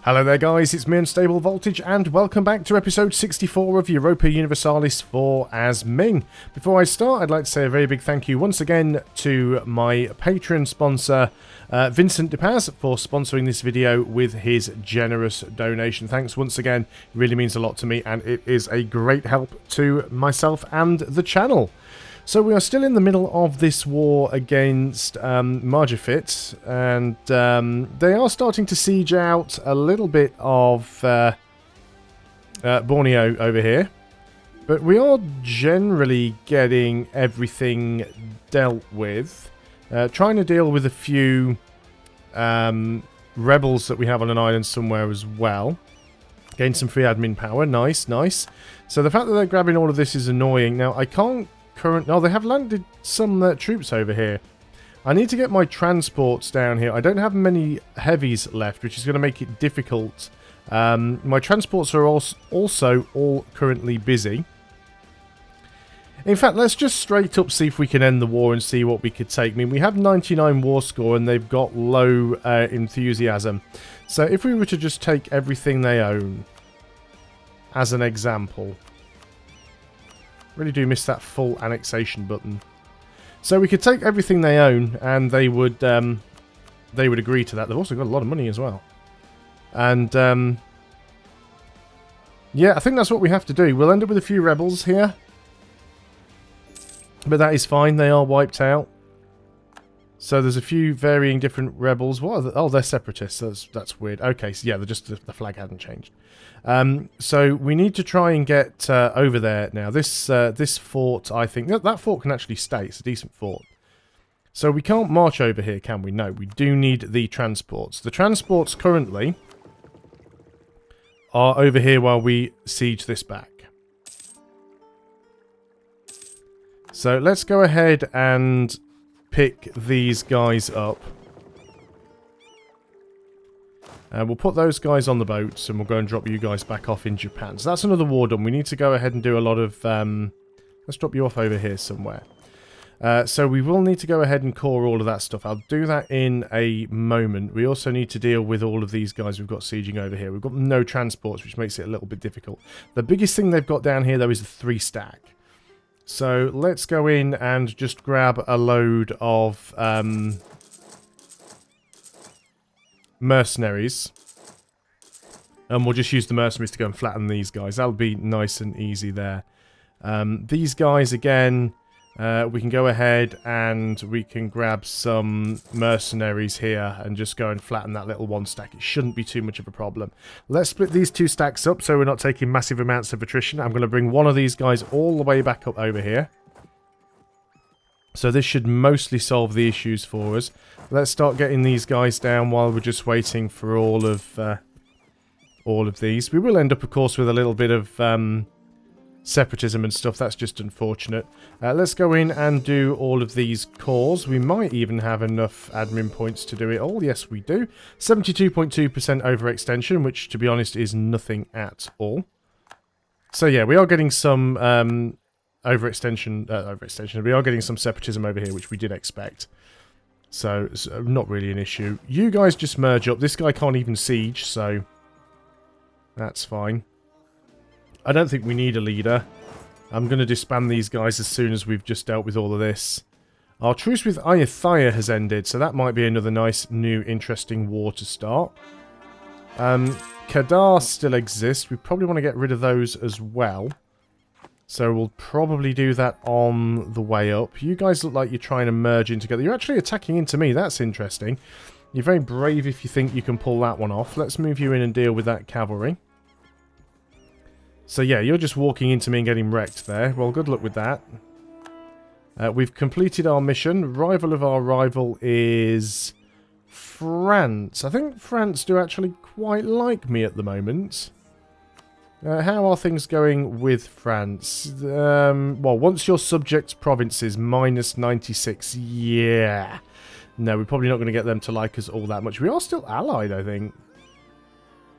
Hello there guys, it's me Unstable Voltage and welcome back to episode 64 of Europa Universalis IV as Ming. Before I start, I'd like to say a very big thank you once again to my Patreon sponsor Vincent DePaz for sponsoring this video with his generous donation. Thanks once again, it really means a lot to me and it is a great help to myself and the channel. So we are still in the middle of this war against Marjafit, and they are starting to siege out a little bit of Borneo over here. But we are generally getting everything dealt with. Trying to deal with a few rebels that we have on an island somewhere as well. Gain some free admin power, nice, nice. So the fact that they're grabbing all of this is annoying. Now I can't oh, they have landed some troops over here. I need to get my transports down here. I don't have many heavies left, which is going to make it difficult. My transports are also all currently busy. In fact, let's just straight up see if we can end the war and see what we could take. I mean, we have 99 war score and they've got low enthusiasm. So if we were to just take everything they own, as an example... Really do miss that full annexation button. So we could take everything they own, and they would agree to that. They've also got a lot of money as well. And yeah, I think that's what we have to do. We'll end up with a few rebels here, but that is fine. They are wiped out. So there's a few varying different rebels. What are they? Oh, they're separatists. That's weird. Okay, so yeah, they're just the flag hadn't changed. So we need to try and get over there now. This fort, I think that fort can actually stay. It's a decent fort. So we can't march over here, can we? No, we do need the transports. The transports currently are over here while we siege this back. So let's go ahead and pick these guys up. We'll put those guys on the boats and we'll go and drop you guys back off in Japan. So that's another war done. We need to go ahead and do a lot of... let's drop you off over here somewhere. So we will need to go ahead and core all of that stuff. I'll do that in a moment. We also need to deal with all of these guys we've got sieging over here. We've got no transports, which makes it a little bit difficult. The biggest thing they've got down here, though, is the 3-stack. So let's go in and just grab a load of... mercenaries, and we'll just use the mercenaries to go and flatten these guys. That'll be nice and easy there. These guys again, we can go ahead and we can grab some mercenaries here and just go and flatten that little 1-stack. It shouldn't be too much of a problem. Let's split these 2 stacks up so we're not taking massive amounts of attrition. I'm going to bring one of these guys all the way back up over here. So this should mostly solve the issues for us. Let's start getting these guys down while we're just waiting for all of these. We will end up, of course, with a little bit of separatism and stuff. That's just unfortunate. Let's go in and do all of these cores. We might even have enough admin points to do it all. Yes, we do. 72.2% overextension, which, to be honest, is nothing at all. So yeah, we are getting some... overextension. We are getting some separatism over here, which we did expect. So not really an issue. You guys just merge up. This guy can't even siege, so that's fine. I don't think we need a leader. I'm going to disband these guys as soon as we've just dealt with all of this. Our truce with Ayutthaya has ended, so that might be another nice, new, interesting war to start. Kadar still exists. We probably want to get rid of those as well. So we'll probably do that on the way up. You guys look like you're trying to merge in together. You're actually attacking into me. That's interesting. You're very brave if you think you can pull that one off. Let's move you in and deal with that cavalry. So yeah, you're just walking into me and getting wrecked there. Well, good luck with that. We've completed our mission. Rival of our rival is France. I think France do actually quite like me at the moment. How are things going with France? Well, once your subject provinces, minus 96. Yeah. No, we're probably not going to get them to like us all that much. We are still allied, I think.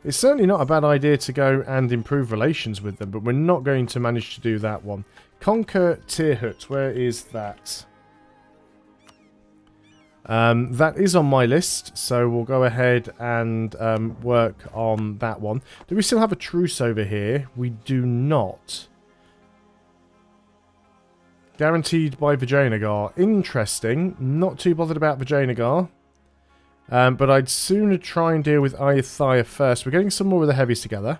It's certainly not a bad idea to go and improve relations with them, but we're not going to manage to do that one. Conquer Tirhut, where is that? That is on my list, so we'll go ahead and work on that one. Do we still have a truce over here? We do not. Guaranteed by Vijayanagar. Interesting. Not too bothered about Vijayanagar. But I'd sooner try and deal with Ayutthaya first. We're getting some more of the heavies together.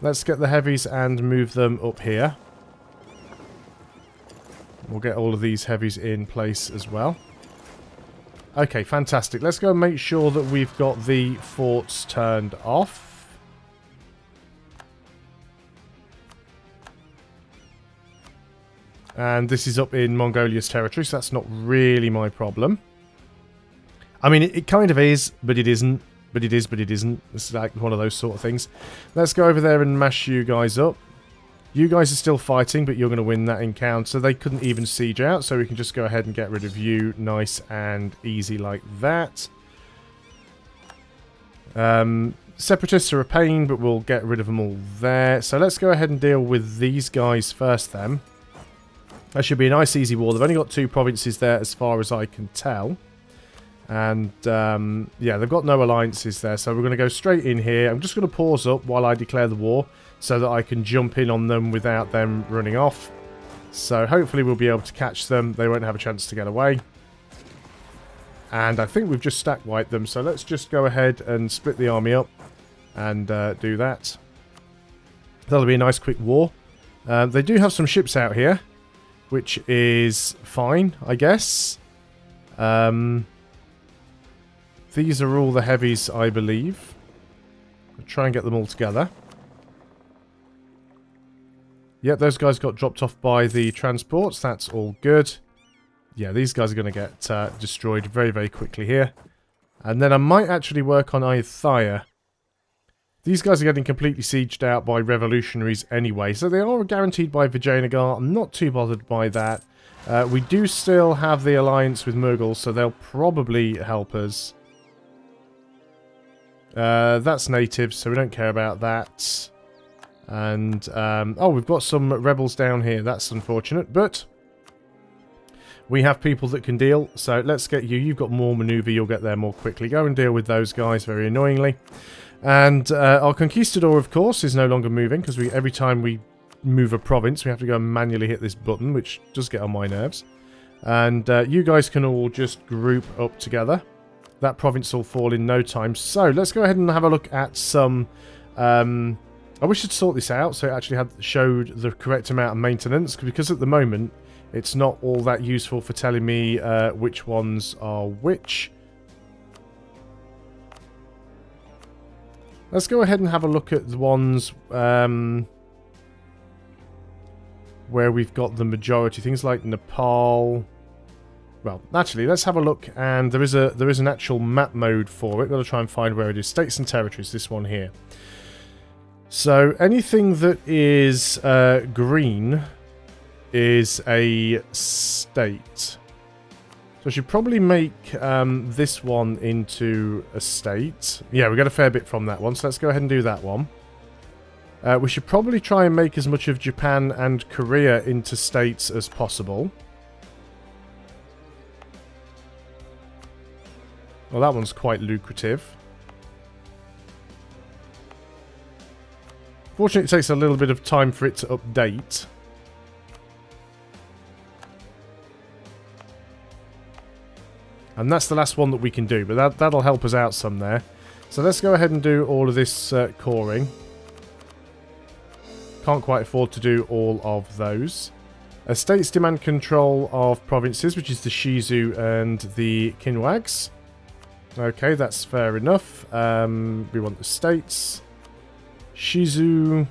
Let's get the heavies and move them up here. We'll get all of these heavies in place as well. Okay, fantastic. Let's go and make sure that we've got the forts turned off. And this is up in Mongolia's territory, so that's not really my problem. I mean, it kind of is, but it isn't. But it is, but it isn't. It's like one of those sort of things. Let's go over there and mash you guys up. You guys are still fighting, but you're going to win that encounter. They couldn't even siege out, so we can just go ahead and get rid of you. Nice and easy like that. Separatists are a pain, but we'll get rid of them all there. So let's go ahead and deal with these guys first then. That should be a nice easy war. They've only got 2 provinces there as far as I can tell. And, yeah, they've got no alliances there. So we're going to go straight in here. I'm just going to pause up while I declare the war so that I can jump in on them without them running off. So hopefully we'll be able to catch them. They won't have a chance to get away. And I think we've just stack wiped them. So let's just go ahead and split the army up and do that. That'll be a nice quick war. They do have some ships out here, which is fine, I guess. These are all the heavies, I believe. I'll try and get them all together. Yep, those guys got dropped off by the transports. That's all good. Yeah, these guys are going to get destroyed very, very quickly here. And then I might actually work on Ayutthaya. These guys are getting completely sieged out by revolutionaries anyway, so they are guaranteed by Vijayanagar. I'm not too bothered by that. We do still have the alliance with Mughals, so they'll probably help us. That's natives, so we don't care about that. And, oh, we've got some rebels down here. That's unfortunate, but we have people that can deal. So let's get you. You've got more maneuver. You'll get there more quickly. Go and deal with those guys very annoyingly. And our conquistador, of course, is no longer moving because every time we move a province, we have to go and manually hit this button, which does get on my nerves. And you guys can all just group up together. That province will fall in no time. So let's go ahead and have a look at some... I wish I'd sort this out so it actually showed the correct amount of maintenance, because at the moment it's not all that useful for telling me which ones are which. Let's go ahead and have a look at the ones where we've got the majority. Things like Nepal. Well, actually, let's have a look, and there is an actual map mode for it. Got to try and find where it is. States and territories. This one here. So anything that is green is a state. So I should probably make this one into a state. Yeah, we got a fair bit from that one, so let's go ahead and do that one. We should probably try and make as much of Japan and Korea into states as possible. Well, that one's quite lucrative. Fortunately, it takes a little bit of time for it to update. And that's the last one that we can do, but that'll help us out some there. So let's go ahead and do all of this coring. Can't quite afford to do all of those. States demand control of provinces, which is the Shizu and the Kinwags. Okay, that's fair enough. We want the states. Shizu,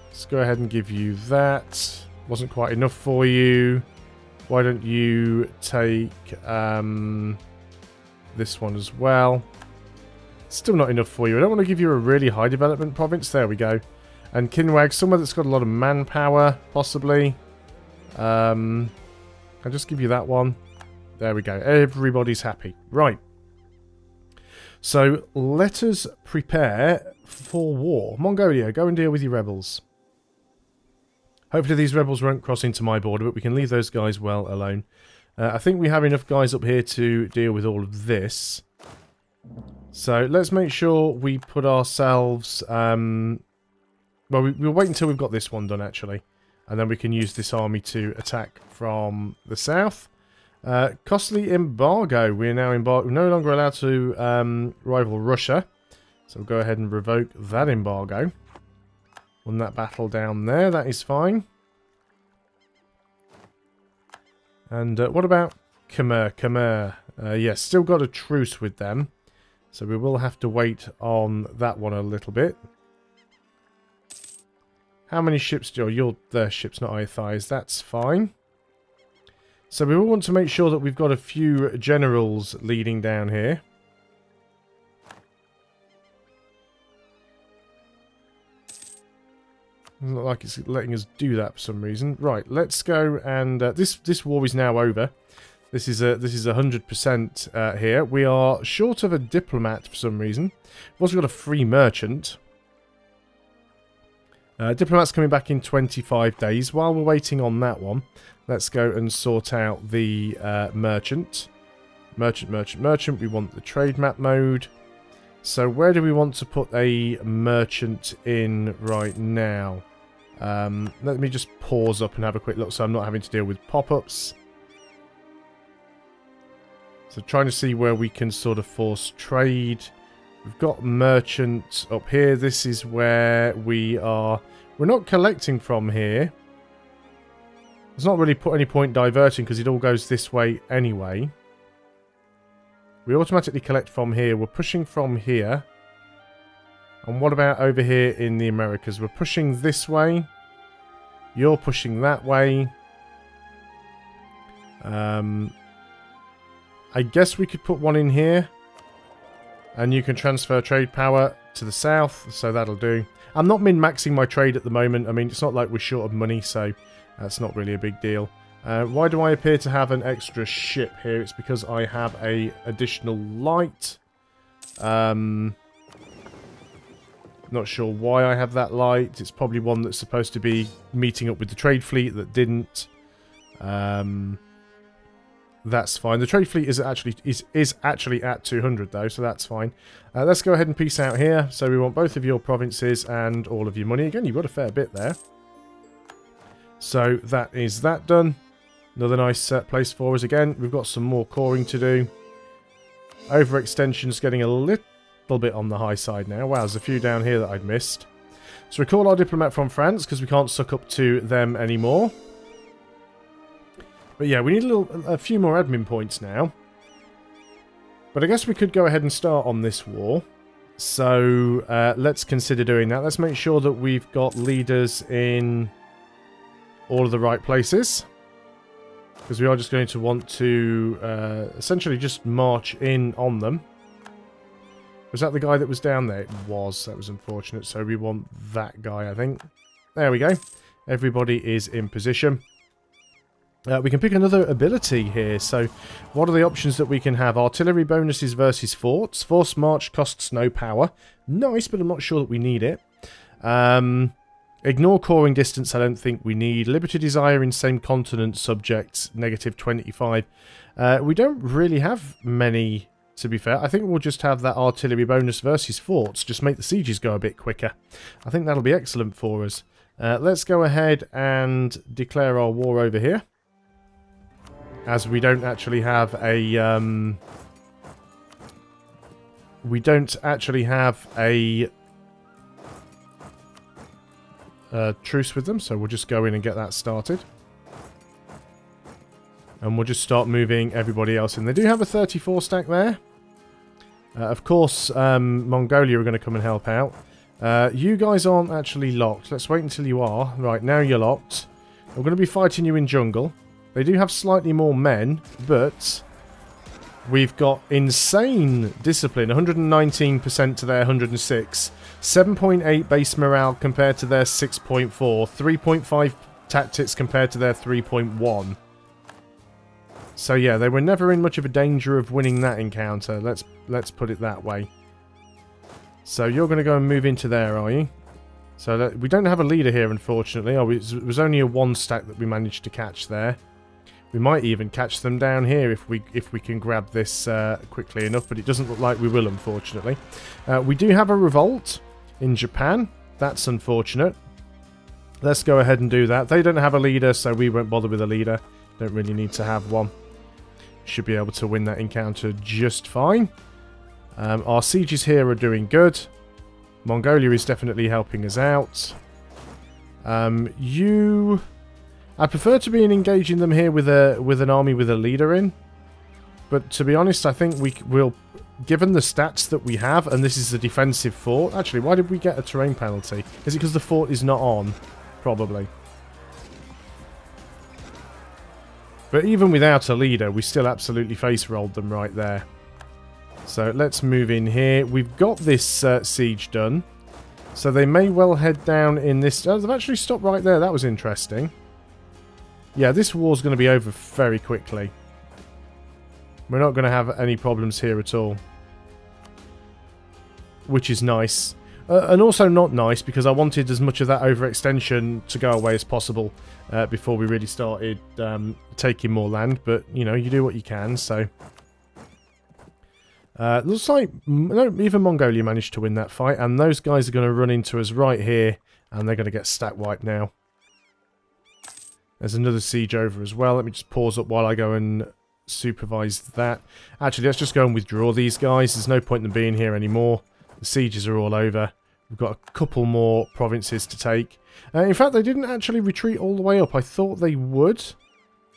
let's go ahead and give you that. Wasn't quite enough for you. Why don't you take this one as well? Still not enough for you. I don't want to give you a really high development province. There we go. And Kinwag, somewhere that's got a lot of manpower, possibly. I'll just give you that one. There we go. Everybody's happy. Right. So, let us prepare for war. Mongolia, go and deal with your rebels. Hopefully these rebels won't cross into my border, but we can leave those guys well alone. I think we have enough guys up here to deal with all of this. So let's make sure we put ourselves... well, we'll wait until we've got this one done, actually. And then we can use this army to attack from the south. Costly embargo. We're now we're no longer allowed to rival Russia. So we'll go ahead and revoke that embargo. Won that battle down there. That is fine. And what about Khmer? Khmer. Yes, still got a truce with them. So we will have to wait on that one a little bit. How many ships do you're their ships, not IFIs? That's fine. So we will want to make sure that we've got a few generals leading down here. Doesn't look like it's letting us do that for some reason. Right, let's go and this war is now over. This is 100% here. We are short of a diplomat for some reason. We've also got a free merchant. Diplomat's coming back in 25 days. While we're waiting on that one, let's go and sort out the merchant. Merchant. We want the trade map mode. So where do we want to put a merchant in right now? Let me just pause up and have a quick look so I'm not having to deal with pop-ups. So trying to see where we can sort of force trade. We've got merchant up here. This is where we are. We're not collecting from here. There's not really any point diverting because it all goes this way anyway. We automatically collect from here. We're pushing from here. And what about over here in the Americas? We're pushing this way. You're pushing that way. I guess we could put one in here. And you can transfer trade power to the south. So that'll do. I'm not min-maxing my trade at the moment. I mean, it's not like we're short of money. So that's not really a big deal. Why do I appear to have an extra ship here? It's because I have a additional light. Not sure why I have that light. It's probably one that's supposed to be meeting up with the trade fleet that didn't. That's fine. The trade fleet is actually at 200 though, so that's fine. Let's go ahead and peace out here. So we want both of your provinces and all of your money. Again, you've got a fair bit there. So that is that done. Another nice place for us again. We've got some more coring to do. Overextension's getting a little bit on the high side now. Wow, there's a few down here that I'd missed. So recall our diplomat from France because we can't suck up to them anymore. But yeah, we need a few more admin points now. But I guess we could go ahead and start on this war. So let's consider doing that. Let's make sure that we've got leaders in all of the right places. Because we are just going to want to essentially just march in on them. Was that the guy that was down there? It was. That was unfortunate. So we want that guy, I think. There we go. Everybody is in position. We can pick another ability here. So what are the options that we can have? Artillery bonuses versus forts. Force march costs no power. Nice, but I'm not sure that we need it. Ignore coring distance, I don't think we need. Liberty desire in same continent subjects, -25. We don't really have many, to be fair. I think we'll just have that artillery bonus versus forts. Just make the sieges go a bit quicker. I think that'll be excellent for us. Let's go ahead and declare our war over here. As we don't actually have a... we don't actually have a... truce with them, so we'll just go in and get that started. And we'll just start moving everybody else in. They do have a 34 stack there. Of course, Mongolia are going to come and help out. You guys aren't actually locked. Let's wait until you are. Right, now you're locked. We're going to be fighting you in jungle. They do have slightly more men, but we've got insane discipline. 119% to their 106. 7.8 base morale compared to their 6.4. 3.5 tactics compared to their 3.1. So yeah, they were never in much of a danger of winning that encounter. Let's put it that way. So you're going to go and move into there, are you? So we don't have a leader here, unfortunately. Oh, it was only a 1 stack that we managed to catch there. We might even catch them down here if we can grab this quickly enough, but it doesn't look like we will, unfortunately. We do have a revolt in Japan. That's unfortunate. Let's go ahead and do that. They don't have a leader, so we won't bother with a leader. Don't really need to have one. Should be able to win that encounter just fine. Our sieges here are doing good. Mongolia is definitely helping us out. I prefer to be engaging them here with an army with a leader in. But to be honest, I think we'll, given the stats that we have, and this is a defensive fort. Actually, why did we get a terrain penalty? Is it because the fort is not on? Probably. But even without a leader, we still absolutely face-rolled them right there. So let's move in here. We've got this siege done. So they may well head down in this... Oh, they've actually stopped right there. That was interesting. Yeah, this war's going to be over very quickly. We're not going to have any problems here at all. Which is nice. And also not nice, because I wanted as much of that overextension to go away as possible before we really started taking more land. But, you know, you do what you can, so... looks like even Mongolia managed to win that fight, and those guys are going to run into us right here, and they're going to get stack wiped now. There's another siege over as well. Let me just pause up while I go and supervise that. Actually, let's just go and withdraw these guys. There's no point in them being here anymore. The sieges are all over. We've got a couple more provinces to take. In fact, they didn't actually retreat all the way up. I thought they would.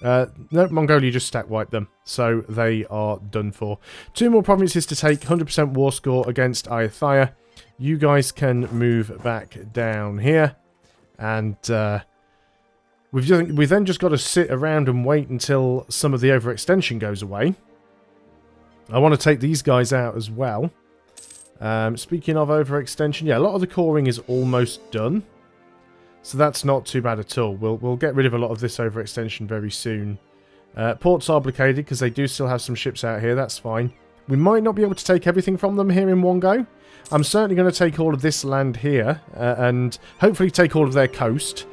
No, Mongolia just stack wiped them, so they are done for. 2 more provinces to take, 100% war score against Ayutthaya. You guys can move back down here, and we've then just got to sit around and wait until some of the overextension goes away. I want to take these guys out as well. Speaking of overextension, yeah, a lot of the coring is almost done. So that's not too bad at all. We'll get rid of a lot of this overextension very soon. Ports are blockaded because they do still have some ships out here. That's fine. We might not be able to take everything from them here in one go. I'm certainly going to take all of this land here and hopefully take all of their coast.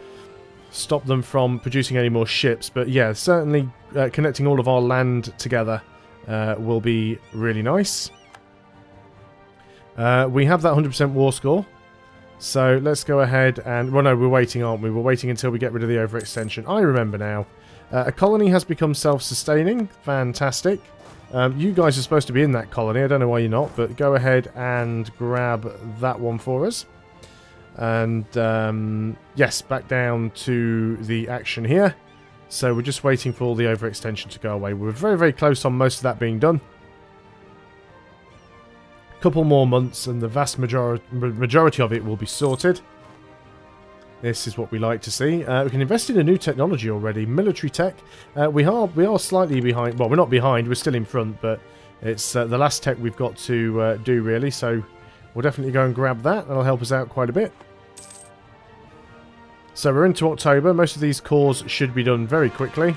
Stop them from producing any more ships. But yeah, certainly connecting all of our land together will be really nice. We have that 100% war score. So let's go ahead and... Well, no, we're waiting, aren't we? We're waiting until we get rid of the overextension. I remember now. A colony has become self-sustaining. Fantastic. You guys are supposed to be in that colony. I don't know why you're not, but go ahead and grab that one for us. And, yes, back down to the action here. So we're just waiting for all the overextension to go away. We're very, very close on most of that being done. Couple more months and the vast majority of it will be sorted. This is what we like to see. We can invest in a new technology already. Military tech. We are slightly behind. Well, we're not behind. We're still in front, but it's the last tech we've got to do, really. So we'll definitely go and grab that. That'll help us out quite a bit. So we're into October. Most of these cores should be done very quickly.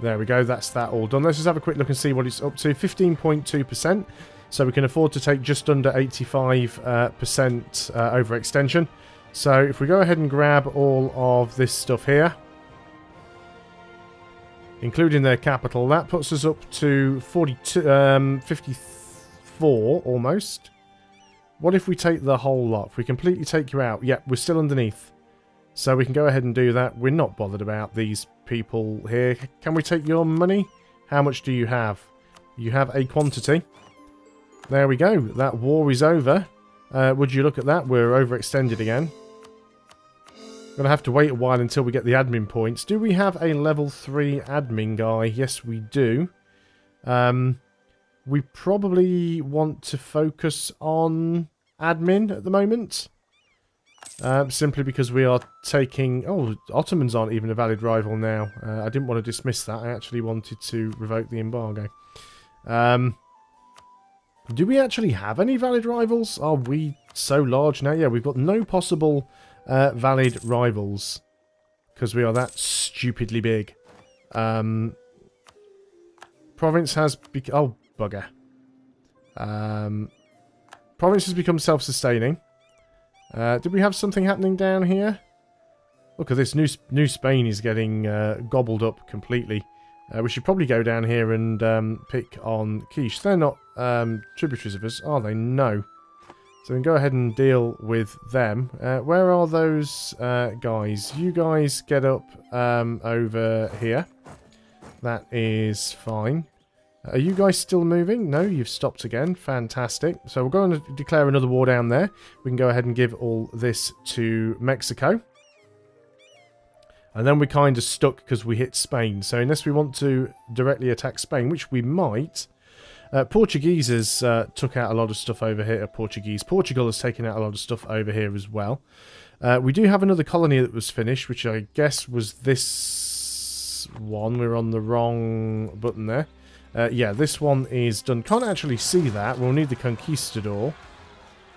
There we go, that's that all done. Let's just have a quick look and see what it's up to. 15.2%. So we can afford to take just under 85% overextension. So if we go ahead and grab all of this stuff here, including their capital, that puts us up to 54 almost. What if we take the whole lot? If we completely take you out, yep, we're still underneath. So we can go ahead and do that. We're not bothered about these people here. Can we take your money? How much do you have? You have a quantity. There we go. That war is over. Would you look at that? We're overextended again. Gonna have to wait a while until we get the admin points. Do we have a level 3 admin guy? Yes, we do. We probably want to focus on admin at the moment. Simply because we are taking... Oh, Ottomans aren't even a valid rival now. I didn't want to dismiss that. I actually wanted to revoke the embargo. Do we actually have any valid rivals? Are we so large now? Yeah, we've got no possible valid rivals. Because we are that stupidly big. Province has... Oh, bugger. Province has become self-sustaining. Did we have something happening down here? Look at this, New Spain is getting gobbled up completely. We should probably go down here and pick on Quiche. They're not tributaries of us, are they? No. So we can go ahead and deal with them. Where are those guys? You guys get up over here. That is fine. Are you guys still moving? No, you've stopped again. Fantastic. So we're going to declare another war down there. We can go ahead and give all this to Mexico. And then we're kind of stuck because we hit Spain. So unless we want to directly attack Spain, which we might... Portuguese has took out a lot of stuff over here. Portugal has taken out a lot of stuff over here as well. We do have another colony that was finished, which I guess was this one. We're on the wrong button there. Yeah, this one is done. Can't actually see that. We'll need the conquistador.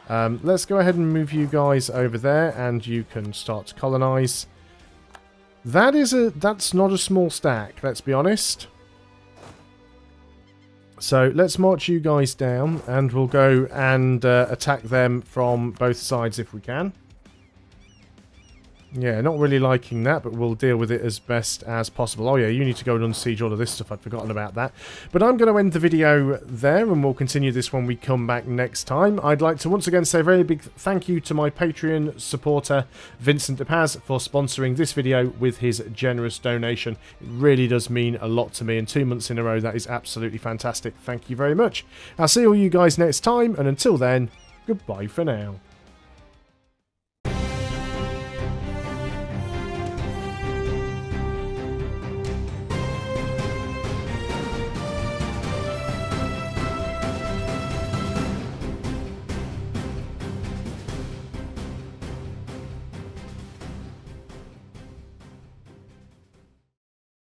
Let's go ahead and move you guys over there, and you can start to colonize. That's not a small stack, let's be honest. So let's march you guys down, and we'll go and attack them from both sides if we can. Yeah, not really liking that, but we'll deal with it as best as possible. Oh yeah, you need to go and unsiege all of this stuff. I'd forgotten about that. But I'm going to end the video there, and we'll continue this when we come back next time. I'd like to once again say a very big thank you to my Patreon supporter, Vincent DePaz, for sponsoring this video with his generous donation. It really does mean a lot to me, and 2 months in a row, that is absolutely fantastic. Thank you very much. I'll see all you guys next time, and until then, goodbye for now.